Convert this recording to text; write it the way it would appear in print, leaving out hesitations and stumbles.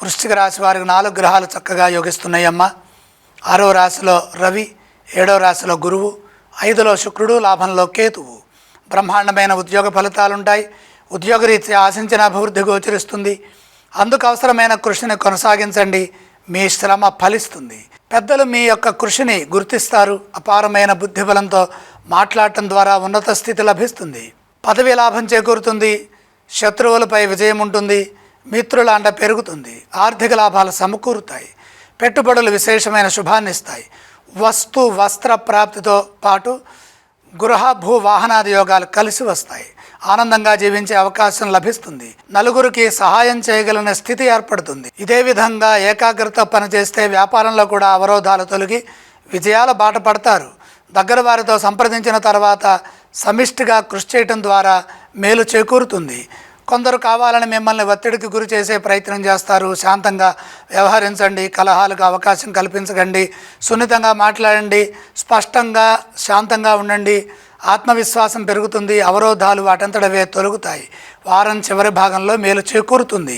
వృశ్చిక రాశి వారికి 4 గ్రహాలు చక్కగా యోగిస్తున్నాయమ్మ. 6వ రాశిలో రవి, 7వ రాశిలో గురువు, 5లో శుక్రుడు, లాభంలో కేతువు. బ్రహ్మాండమైన ఉద్యోగ ఫలితాలుంటాయి. ఉద్యోగరీత్యా ఆశించిన అభివృద్ధి గోచరిస్తుంది. అందుకు అవసరమైన కృషిని కొనసాగించండి. మీ శ్రమ ఫలిస్తుంది. పెద్దలు మీ యొక్క కృషిని గుర్తిస్తారు. అపారమైన బుద్ధిబలంతో మాట్లాడటం ద్వారా ఉన్నత స్థితి లభిస్తుంది. పదవి లాభం చేకూరుతుంది. శత్రువులపై విజయం ఉంటుంది. మిత్రుల అండ పెరుగుతుంది. ఆర్థిక లాభాలు సమకూరుతాయి. పెట్టుబడులు విశేషమైన శుభాన్ని ఇస్తాయి. వస్తు వస్త్ర ప్రాప్తితో పాటు గృహ భూ వాహనాది యోగాలు కలిసి వస్తాయి. ఆనందంగా జీవించే అవకాశం లభిస్తుంది. నలుగురికి సహాయం చేయగలిగిన స్థితి ఏర్పడుతుంది. ఇదే విధంగా ఏకాగ్రత పనిచేస్తే వ్యాపారంలో కూడా అవరోధాలు తొలగి విజయాల బాట పడతారు. దగ్గర వారితో సంప్రదించిన తర్వాత సమిష్టిగా కృషి చేయటం ద్వారా మేలు చేకూరుతుంది. కొందరు కావాలని మిమ్మల్ని ఒత్తిడికి గురి చేసే ప్రయత్నం చేస్తారు. శాంతంగా వ్యవహరించండి. కలహాలకు అవకాశం కల్పించకండి. సున్నితంగా మాట్లాడండి. స్పష్టంగా శాంతంగా ఉండండి. ఆత్మవిశ్వాసం పెరుగుతుంది. అవరోధాలు వాటంతటవే తొలగుతాయి. వారం చివరి భాగంలో మేలు చేకూరుతుంది.